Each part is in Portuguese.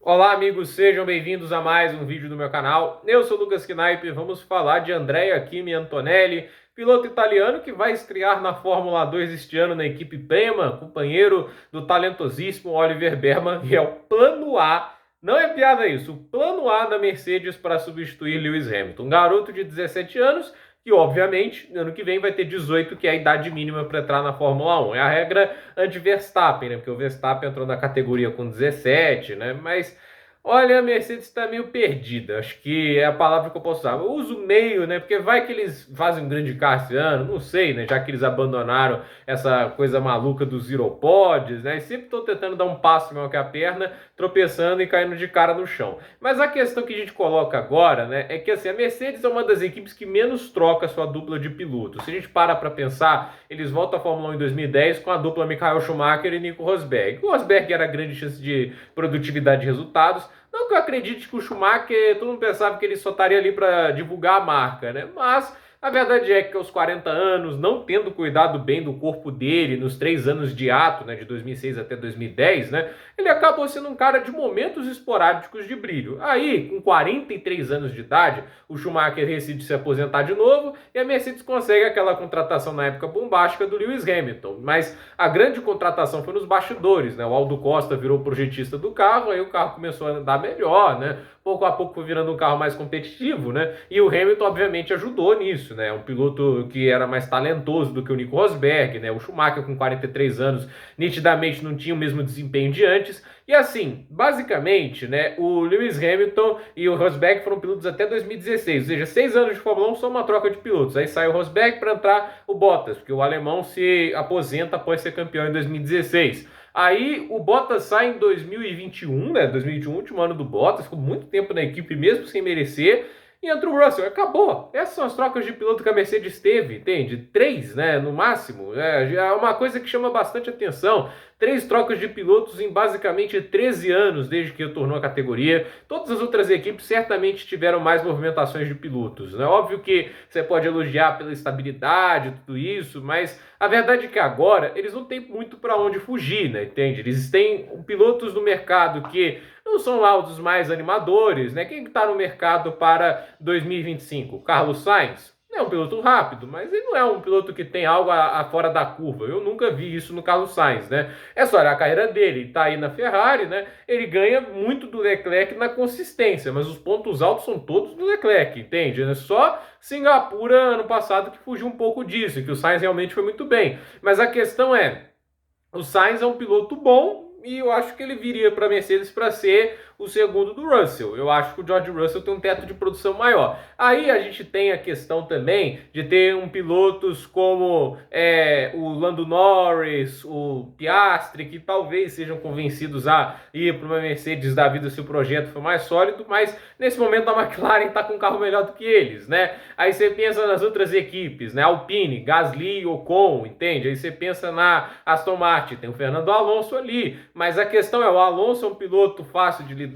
Olá, amigos, sejam bem-vindos a mais um vídeo do meu canal. Eu sou o Lucas Knaip e vamos falar de Andrea Kimi Antonelli, piloto italiano que vai estrear na Fórmula 2 este ano na equipe Prema, companheiro do talentosíssimo Oliver Berman, e é o plano A, não é piada isso, o plano A da Mercedes para substituir Lewis Hamilton. Um garoto de 17 anos que, obviamente, ano que vem vai ter 18, que é a idade mínima para entrar na Fórmula 1. É a regra anti-Verstappen, né? Porque o Verstappen entrou na categoria com 17, né? Mas olha, a Mercedes está meio perdida. Acho que é a palavra que eu posso usar. Eu uso meio, né? Porque vai que eles fazem um grande carro esse ano, não sei, né? Já que eles abandonaram essa coisa maluca dos Zero Pods, né? E sempre estão tentando dar um passo maior que a perna, tropeçando e caindo de cara no chão. Mas a questão que a gente coloca agora, né? É que assim, a Mercedes é uma das equipes que menos troca sua dupla de pilotos. Se a gente para pensar, eles voltam à Fórmula 1 em 2010 com a dupla Michael Schumacher e Nico Rosberg. O Rosberg era grande chance de produtividade de resultados. Não que eu acredite que o Schumacher, todo mundo pensava que ele só estaria ali para divulgar a marca, né? Mas a verdade é que aos 40 anos, não tendo cuidado bem do corpo dele, nos 3 anos de ato, né, de 2006 até 2010, né, ele acabou sendo um cara de momentos esporádicos de brilho. Aí, com 43 anos de idade, o Schumacher decide se aposentar de novo e a Mercedes consegue aquela contratação na época bombástica do Lewis Hamilton. Mas a grande contratação foi nos bastidores, né? O Aldo Costa virou projetista do carro, aí o carro começou a andar melhor, né? Pouco a pouco foi virando um carro mais competitivo, né? E o Hamilton, obviamente, ajudou nisso, né? Um piloto que era mais talentoso do que o Nico Rosberg, né? O Schumacher, com 43 anos, nitidamente não tinha o mesmo desempenho de antes. E assim, basicamente, né? O Lewis Hamilton e o Rosberg foram pilotos até 2016, ou seja, 6 anos de Fórmula 1 só uma troca de pilotos. Aí sai o Rosberg para entrar o Bottas, porque o alemão se aposenta após ser campeão em 2016. Aí o Bottas sai em 2021, né? 2021, último ano do Bottas, ficou muito tempo na equipe mesmo sem merecer. E entra o Russell, acabou. Essas são as trocas de piloto que a Mercedes teve, entende? 3, né, no máximo. Já é uma coisa que chama bastante atenção. 3 trocas de pilotos em basicamente 13 anos desde que retornou à categoria. Todas as outras equipes certamente tiveram mais movimentações de pilotos, né? Óbvio que você pode elogiar pela estabilidade, tudo isso, mas a verdade é que agora eles não têm muito para onde fugir, né? Entende? Eles têm pilotos no mercado que não são lá os mais animadores, né? Quem está no mercado para 2025? Carlos Sainz? É um piloto rápido, mas ele não é um piloto que tem algo a fora da curva. Eu nunca vi isso no Carlos Sainz, né? É só olhar a carreira dele. Ele tá aí na Ferrari, né? Ele ganha muito do Leclerc na consistência, mas os pontos altos são todos do Leclerc, entende? É só Singapura ano passado que fugiu um pouco disso, que o Sainz realmente foi muito bem. Mas a questão é, o Sainz é um piloto bom e eu acho que ele viria para a Mercedes para ser o segundo do Russell. Eu acho que o George Russell tem um teto de produção maior. Aí a gente tem a questão também de ter pilotos como o Lando Norris, o Piastri, que talvez sejam convencidos a ir para uma Mercedes da vida se o projeto for mais sólido, mas nesse momento a McLaren está com um carro melhor do que eles, né? Aí você pensa nas outras equipes, né? Alpine, Gasly, Ocon, entende? Aí você pensa na Aston Martin, tem o Fernando Alonso ali, mas a questão é, o Alonso é um piloto fácil de lidar?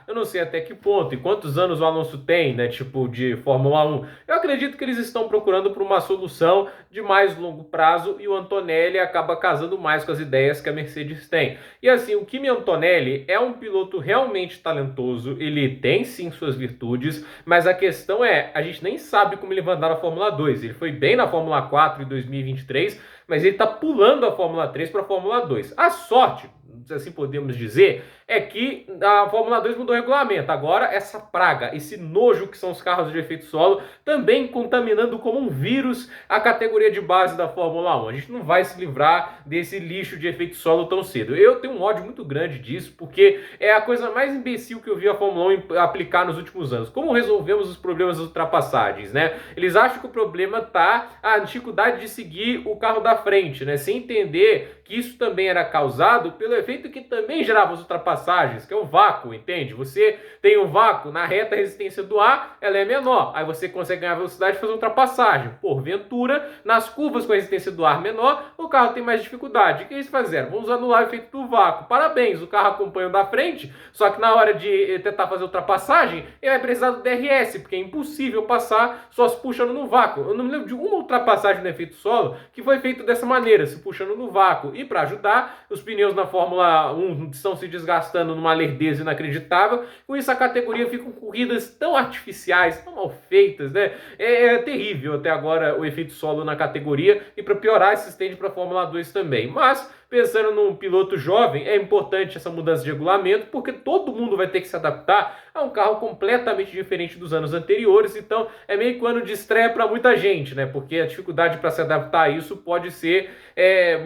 Eu não sei até que ponto, e quantos anos o Alonso tem, né, tipo, de Fórmula 1. Eu acredito que eles estão procurando por uma solução de mais longo prazo, e o Antonelli acaba casando mais com as ideias que a Mercedes tem. E assim, o Kimi Antonelli é um piloto realmente talentoso, ele tem sim suas virtudes, mas a questão é, a gente nem sabe como ele vai andar na Fórmula 2. Ele foi bem na Fórmula 4 em 2023, mas ele está pulando a Fórmula 3 para a Fórmula 2. A sorte, se assim podemos dizer, é que a Fórmula 2 mudou o regulamento. Agora, essa praga, esse nojo que são os carros de efeito solo, também contaminando como um vírus a categoria de base da Fórmula 1. A gente não vai se livrar desse lixo de efeito solo tão cedo. Eu tenho um ódio muito grande disso, porque é a coisa mais imbecil que eu vi a Fórmula 1 aplicar nos últimos anos. Como resolvemos os problemas das ultrapassagens, né? Eles acham que o problema está a dificuldade de seguir o carro da frente, né? Sem entender que isso também era causado pelo efeito que também gerava as ultrapassagens, que é o vácuo, entende? Você tem um vácuo, na reta a resistência do ar, ela é menor, aí você consegue ganhar velocidade e fazer ultrapassagem. Porventura, nas curvas com a resistência do ar menor, o carro tem mais dificuldade. O que eles fizeram? Vamos anular o efeito do vácuo. Parabéns, o carro acompanha o da frente, só que na hora de tentar fazer ultrapassagem, ele vai precisar do DRS, porque é impossível passar só se puxando no vácuo. Eu não me lembro de uma ultrapassagem no efeito solo que foi feita feito dessa maneira, se puxando no vácuo. E para ajudar, os pneus na Fórmula 1 estão se desgastando numa lerdeza inacreditável. Com isso, a categoria fica com corridas tão artificiais, tão mal feitas, né? É terrível até agora o efeito solo na categoria. E para piorar, se estende para a Fórmula 2 também. Mas, pensando num piloto jovem, é importante essa mudança de regulamento, porque todo mundo vai ter que se adaptar a um carro completamente diferente dos anos anteriores. Então, é meio que um ano de estreia para muita gente, né? Porque a dificuldade para se adaptar a isso pode ser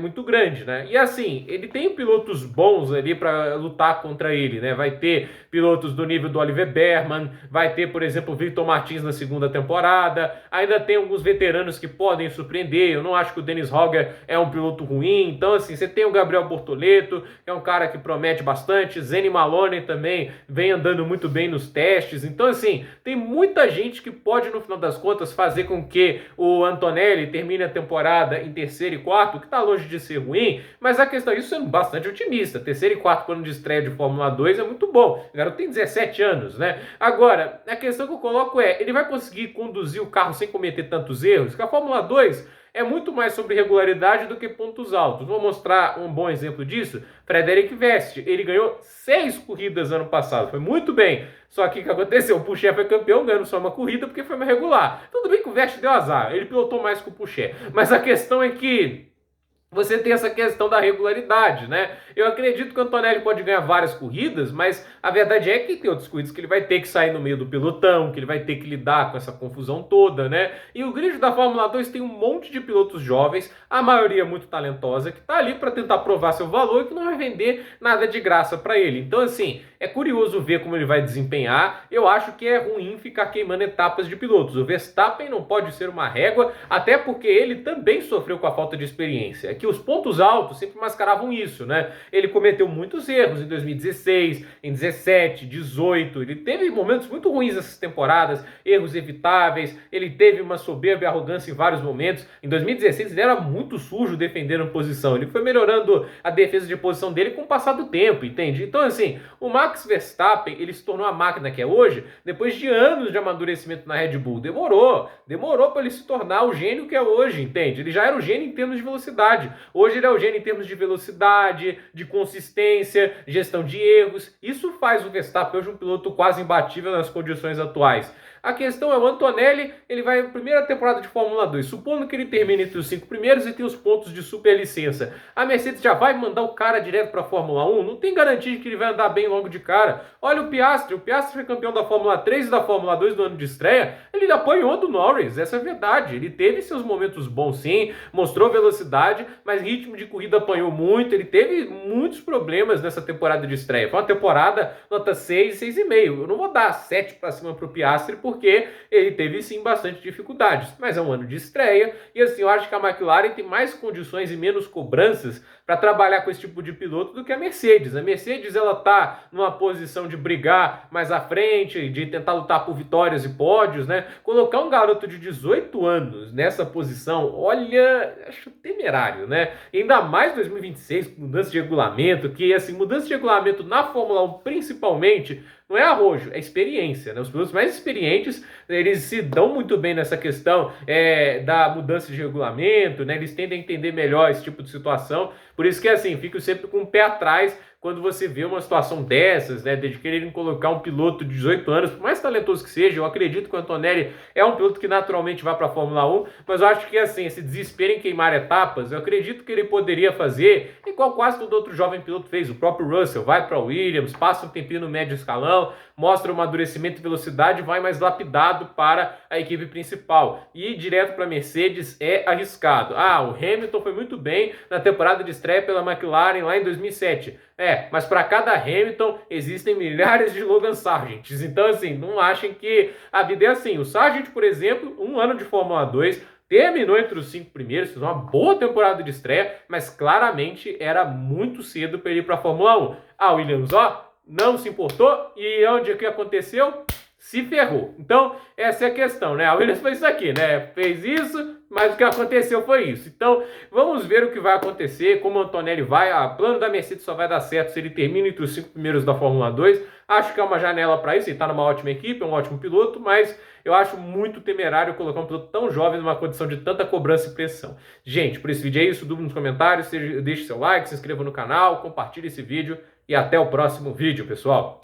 muito grande, né? E assim, ele tem pilotos bons ali para lutar contra ele, né? Vai ter pilotos do nível do Oliver Behrman, vai ter, por exemplo, o Victor Martins na segunda temporada, ainda tem alguns veteranos que podem surpreender. Eu não acho que o Dennis Hogger é um piloto ruim. Então, assim, você tem o Gabriel Bortoleto, que é um cara que promete bastante, Zeni Maloney também vem andando muito bem nos testes. Então, assim, tem muita gente que pode, no final das contas, fazer com que o Antonelli termine a temporada em terceiro e quarto, que está longe de ser ruim, mas a questão é isso sendo bastante otimista. Terceiro e quarto ano de estreia de Fórmula 2 é muito bom. O garoto tem 17 anos, né? Agora, a questão que eu coloco é, ele vai conseguir conduzir o carro sem cometer tantos erros? Porque a Fórmula 2 é muito mais sobre regularidade do que pontos altos. Vou mostrar um bom exemplo disso. Frederic Vest, ele ganhou 6 corridas ano passado, foi muito bem. Só que o que aconteceu? O Pouchet foi campeão, ganhando só uma corrida porque foi mais regular. Tudo bem que o Vest deu azar, ele pilotou mais que o Pouchet. Mas a questão é que você tem essa questão da regularidade, né? Eu acredito que o Antonelli pode ganhar várias corridas, mas a verdade é que tem outras corridas que ele vai ter que sair no meio do pelotão, que ele vai ter que lidar com essa confusão toda, né? E o grid da Fórmula 2 tem um monte de pilotos jovens, a maioria muito talentosa, que tá ali para tentar provar seu valor e que não vai vender nada de graça para ele. Então, assim, é curioso ver como ele vai desempenhar. Eu acho que é ruim ficar queimando etapas de pilotos. O Verstappen não pode ser uma régua, até porque ele também sofreu com a falta de experiência. Que os pontos altos sempre mascaravam isso, né? Ele cometeu muitos erros em 2016, em 17, 18. Ele teve momentos muito ruins nessas temporadas, erros evitáveis. Ele teve uma soberba e arrogância em vários momentos. Em 2016 ele era muito sujo defendendo posição. Ele foi melhorando a defesa de posição dele com o passar do tempo, entende? Então, assim, o Max Verstappen, ele se tornou a máquina que é hoje depois de anos de amadurecimento na Red Bull. Demorou para ele se tornar o gênio que é hoje, entende? Ele já era o gênio em termos de velocidade. Hoje ele é o gênio em termos de velocidade, de consistência, gestão de erros. Isso faz o Verstappen hoje um piloto quase imbatível nas condições atuais. A questão é o Antonelli, ele vai na primeira temporada de Fórmula 2, supondo que ele termine entre os 5 primeiros e tem os pontos de superlicença. A Mercedes já vai mandar o cara direto para a Fórmula 1? Não tem garantia de que ele vai andar bem logo de cara. Olha o Piastri foi campeão da Fórmula 3 e da Fórmula 2 no ano de estreia, ele apanhou do Norris, essa é a verdade. Ele teve seus momentos bons sim, mostrou velocidade, mas ritmo de corrida apanhou muito, ele teve muitos problemas nessa temporada de estreia. Foi uma temporada nota 6, 6,5. Eu não vou dar 7 para cima para o Piastri, porque ele teve sim bastante dificuldades, mas é um ano de estreia e assim eu acho que a McLaren tem mais condições e menos cobranças para trabalhar com esse tipo de piloto do que a Mercedes. A Mercedes ela tá numa posição de brigar mais à frente, de tentar lutar por vitórias e pódios, né? Colocar um garoto de 18 anos nessa posição, olha, acho temerário, né? E ainda mais 2026 com mudança de regulamento, que assim, mudança de regulamento na Fórmula 1 principalmente não é arrojo, é experiência, né? Os pilotos mais experientes, eles se dão muito bem nessa questão da mudança de regulamento, né? Eles tendem a entender melhor esse tipo de situação. Por isso que, assim, fico sempre com o pé atrás quando você vê uma situação dessas, né, de quererem colocar um piloto de 18 anos, por mais talentoso que seja. Eu acredito que o Antonelli é um piloto que naturalmente vai para a Fórmula 1, mas eu acho que, assim, esse desespero em queimar etapas, eu acredito que ele poderia fazer, igual quase todo outro jovem piloto fez. O próprio Russell vai para a Williams, passa um tempinho no médio escalão, mostra o amadurecimento e velocidade, vai mais lapidado para a equipe principal. E ir direto para a Mercedes é arriscado. O Hamilton foi muito bem na temporada de estreia pela McLaren lá em 2007. Mas para cada Hamilton existem milhares de Logan Sargents. Então, assim, não achem que a vida é assim. O Sargent, por exemplo, um ano de Fórmula 2, terminou entre os 5 primeiros, fez uma boa temporada de estreia, mas claramente era muito cedo para ele ir para a Fórmula 1. A Williams, não se importou, e onde é que aconteceu? Se ferrou. Então, essa é a questão, né? A Williams fez isso aqui, né? Fez isso, mas o que aconteceu foi isso. Então, vamos ver o que vai acontecer, como o Antonelli vai. O plano da Mercedes só vai dar certo se ele termina entre os 5 primeiros da Fórmula 2. Acho que é uma janela para isso, ele está numa ótima equipe, é um ótimo piloto, mas eu acho muito temerário colocar um piloto tão jovem numa condição de tanta cobrança e pressão. Gente, por esse vídeo é isso, dúvida nos comentários, deixe seu like, se inscreva no canal, compartilhe esse vídeo e até o próximo vídeo, pessoal.